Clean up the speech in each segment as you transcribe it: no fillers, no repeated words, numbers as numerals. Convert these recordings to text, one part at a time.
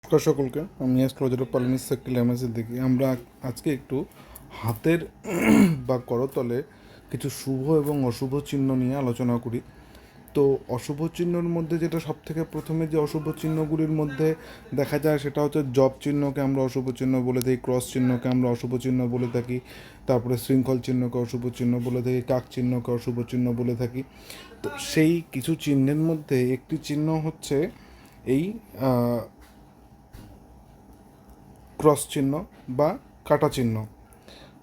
নমস্কার সকলকে। আমি অ্যাস্ট্রোলজার পালনি সাকিল এমএসএ দেখি। আমরা আজকে একটু হাতের বা করতলে কিছু শুভ এবং অশুভ চিহ্ন নিয়ে আলোচনা করি। তো অশুভ চিহ্নর মধ্যে যেটা সবথেকে প্রথমে যে অশুভ চিহ্নগুলির মধ্যে দেখা যায় সেটা হচ্ছে জব চিহ্নকে আমরা অশুভ চিহ্ন বলে থাকি, ক্রস চিহ্নকে আমরা অশুভ চিহ্ন বলে থাকি, তারপরে শৃঙ্খল চিহ্নকে অশুভ চিহ্ন বলে থাকি, কাক চিহ্নকে অশুভ চিহ্ন বলে থাকি। তো সেই কিছু চিহ্নের মধ্যে একটি চিহ্ন হচ্ছে এই ক্রস চিহ্ন বা কাটা চিহ্ন।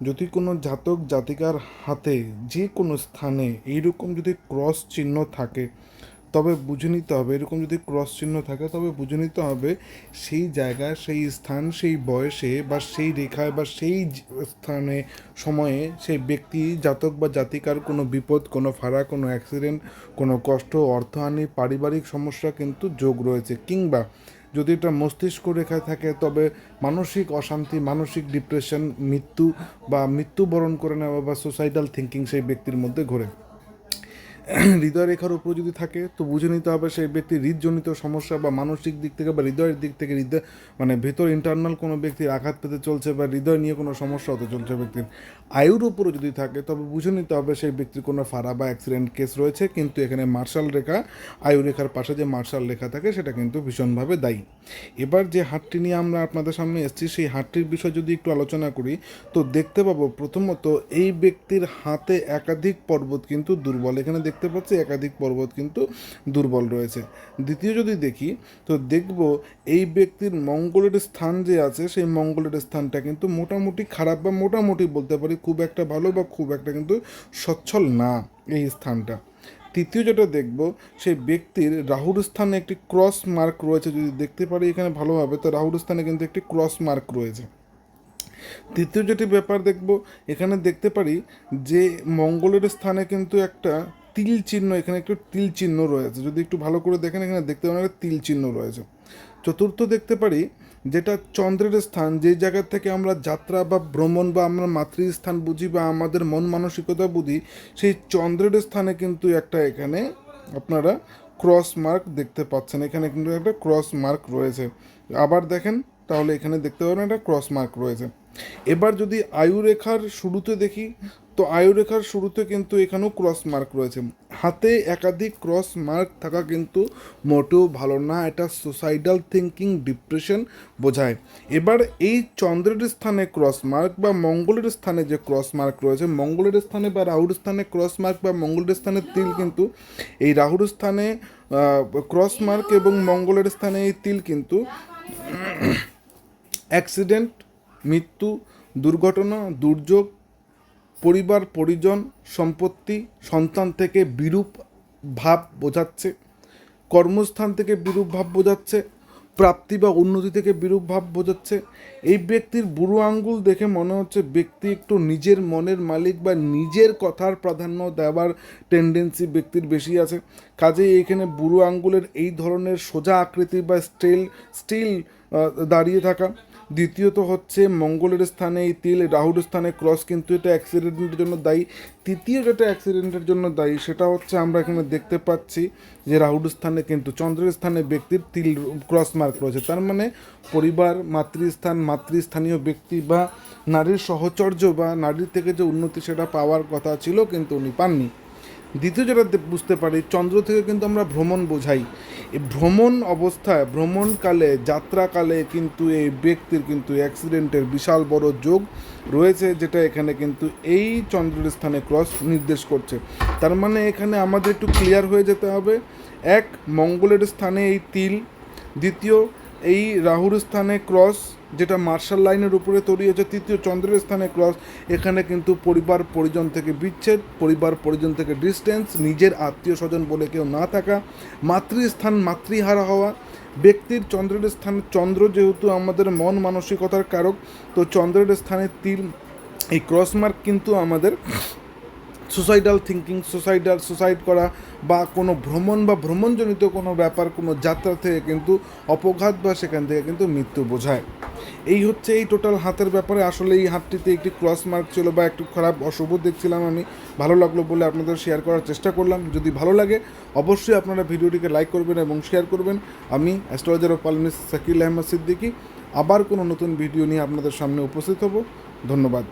যদি কোনো জাতক জাতিকার হাতে যে কোনো স্থানে এইরকম যদি ক্রস চিহ্ন থাকে তবে বুঝে নিতে হবে, এরকম যদি ক্রস চিহ্ন থাকে তবে বুঝে নিতে হবে সেই জায়গায়, সেই স্থান, সেই বয়সে বা সেই রেখায় বা সেই স্থানে সময়ে সেই ব্যক্তি জাতক বা জাতিকার কোনো বিপদ, কোনো ফাঁড়া, কোনো অ্যাক্সিডেন্ট, কোনো কষ্ট, অর্থহানি, পারিবারিক সমস্যা কিন্তু যোগ রয়েছে। কিংবা যদি এটা মস্তিষ্ক রেখায় থাকে তবে মানসিক অশান্তি, মানসিক ডিপ্রেশন, মৃত্যু বা মৃত্যুবরণ করে নেওয়া বা সুসাইডাল থিঙ্কিং সেই ব্যক্তির মধ্যে ঘোরে। হৃদয় রেখার উপর যদি থাকে তো বুঝে নিতে হবে সেই ব্যক্তির হৃদজনিত সমস্যা বা মানসিক দিক থেকে বা হৃদয়ের দিক থেকে হৃদয় ভেতর ইন্টারনাল কোনো ব্যক্তির আঘাত পেতে চলছে বা হৃদয় নিয়ে কোনো সমস্যা হতে চলছে ব্যক্তির। আয়ুর উপরও যদি থাকে তবে বুঝে নিতে হবে সেই ব্যক্তির কোনো ফাঁড়া বা অ্যাক্সিডেন্ট কেস রয়েছে। কিন্তু এখানে মার্শাল রেখা, আয়ু রেখার পাশে যে মার্শাল রেখা থাকে সেটা কিন্তু ভীষণভাবে দায়ী। এবার যে হাটটি নিয়ে আমরা আপনাদের সামনে এসেছি সেই হাটটির বিষয় যদি একটু আলোচনা করি তো দেখতে পাবো প্রথমত এই ব্যক্তির হাতে একাধিক পর্বত কিন্তু দুর্বল। এখানে দেখতে পাচ্ছি একাধিক পর্বত কিন্তু দুর্বল রয়েছে। দ্বিতীয় যদি দেখি তো দেখব এই ব্যক্তির মঙ্গলের স্থান যে আছে সেই মঙ্গলের স্থানটা কিন্তু মোটামুটি খারাপ বা মোটামুটি বলতে পারি খুব একটা ভালো বা খুব একটা কিন্তু সচ্ছল না এই স্থানটা। তৃতীয় যেটা দেখব সেই ব্যক্তির রাহুর স্থানে একটি ক্রস মার্ক রয়েছে। যদি দেখতে পারি এখানে ভালোভাবে তো রাহুর স্থানে কিন্তু একটি ক্রস মার্ক রয়েছে। তৃতীয় যেটি ব্যাপার দেখব এখানে দেখতে পারি যে মঙ্গলের স্থানে কিন্তু একটা তিল চিহ্ন, এখানে একটু তিল চিহ্ন রয়েছে। যদি একটু ভালো করে দেখেন এখানে দেখতে পারেন একটা তিল চিহ্ন রয়েছে। চতুর্থ দেখতে পারি যেটা চন্দ্রের স্থান, যে জায়গা থেকে আমরা যাত্রা বা ভ্রমণ বা আমরা মাতৃস্থান বুঝি বা আমাদের মন মানসিকতা বুঝি, সেই চন্দ্রের স্থানে কিন্তু একটা এখানে আপনারা ক্রস মার্ক দেখতে পাচ্ছেন। এখানে কিন্তু একটা ক্রস মার্ক রয়েছে। আবার দেখেন তাহলে এখানে দেখতে পাবেন একটা ক্রস মার্ক রয়েছে। এবার যদি আয়ুরেখার শুরুতে দেখি তো আয়ুরেখার শুরুতে কিন্তু এখানেও ক্রস মার্ক রয়েছে। হাতে একাধিক ক্রস মার্ক থাকা কিন্তু মোটেও ভালো না, এটা সুসাইডাল থিঙ্কিং, ডিপ্রেশন বোঝায়। এবার এই চন্দ্রের স্থানে ক্রস মার্ক বা মঙ্গলের স্থানে যে ক্রস মার্ক রয়েছে, মঙ্গলের স্থানে বা রাহুর স্থানে ক্রস মার্ক বা মঙ্গলের স্থানে তিল, কিন্তু এই রাহুর স্থানে ক্রস মার্ক এবং মঙ্গলের স্থানে এই তিল কিন্তু অ্যাক্সিডেন্ট, মৃত্যু, দুর্ঘটনা, দুর্যোগ, পরিবার পরিজন, সম্পত্তি, সন্তান থেকে বিরূপ ভাব বোঝাচ্ছে, কর্মস্থান থেকে বিরূপ ভাব বোঝাচ্ছে, প্রাপ্তি বা উন্নতি থেকে বিরূপ ভাব বোঝাচ্ছে। এই ব্যক্তির বুড়ো আঙ্গুল দেখে মনে হচ্ছে ব্যক্তি একটু নিজের মনের মালিক বা নিজের কথার প্রাধান্য দেওয়ার টেন্ডেন্সি ব্যক্তির বেশি আছে। কাজেই এখানে বুড়ো আঙ্গুলের এই ধরনের সোজা আকৃতি বা স্টিল দাঁড়িয়ে থাকা। দ্বিতীয়ত হচ্ছে মঙ্গলের স্থানে এই তিল, রাহুর স্থানে ক্রস, কিন্তু এটা অ্যাক্সিডেন্টের জন্য দায়ী। তৃতীয় যেটা অ্যাক্সিডেন্টের জন্য দায়ী সেটা হচ্ছে আমরা এখানে দেখতে পাচ্ছি যে রাহুর স্থানে কিন্তু চন্দ্রের স্থানে ব্যক্তির তিল ক্রস মার্ক রয়েছে। তার মানে পরিবার, মাতৃস্থানীয় ব্যক্তি বা নারীর সহচর্য বা নারীর থেকে যে উন্নতি সেটা পাওয়ার কথা ছিল কিন্তু উনি পাননি। দ্বিতীয় যেটা বুঝতে পারি চন্দ্র থেকে কিন্তু আমরা ভ্রমণ বোঝাই। এই ভ্রমণ অবস্থায়, ভ্রমণকালে, যাত্রাকালে কিন্তু এই ব্যক্তির কিন্তু অ্যাক্সিডেন্টের বিশাল বড় যোগ রয়েছে, যেটা এখানে কিন্তু এই চন্দ্রের স্থানে ক্রস নির্দেশ করছে। তার মানে এখানে আমাদের একটু ক্লিয়ার হয়ে যেতে হবে, এক, মঙ্গলের স্থানে এই তিল, দ্বিতীয় এই রাহুর স্থানে ক্রস যেটা মার্শাল লাইনের উপরে তৈরি হয়েছে, তৃতীয় চন্দ্রের স্থানে ক্রস। এখানে কিন্তু পরিবার পরিজন থেকে বিচ্ছেদ, পরিবার পরিজন থেকে ডিস্টেন্স, নিজের আত্মীয় স্বজন বলে কেউ না থাকা, মাতৃস্থান মাতৃহারা হওয়া। ব্যক্তির চন্দ্রের স্থানে, চন্দ্র যেহেতু আমাদের মন মানসিকতার কারক, তো চন্দ্রের স্থানে তিল, এই ক্রস মার্ক কিন্তু আমাদের সুসাইডাল থিঙ্কিং, সুসাইড করা বা কোনো ভ্রমণ বা ভ্রমণজনিত কোনো ব্যাপার, কোনো যাত্রা থেকে কিন্তু অপঘাত বা সেখান থেকে কিন্তু মৃত্যু বোঝায়। এই হচ্ছে এই টোটাল হাতের ব্যাপারে। আসলে এই হাতটিতে একটি ক্রস মার্ক ছিল বা একটু খারাপ অশুভ দেখছিলাম আমি, ভালো লাগলো বলে আপনাদের শেয়ার করার চেষ্টা করলাম। যদি ভালো লাগে অবশ্যই আপনারা ভিডিওটিকে লাইক করবেন এবং শেয়ার করবেন। আমি অ্যাস্ট্রোলজার অফ পালমিস শাকিল আহমদ সিদ্দিকী আবার কোনো নতুন ভিডিও নিয়ে আপনাদের সামনে উপস্থিত হব। ধন্যবাদ।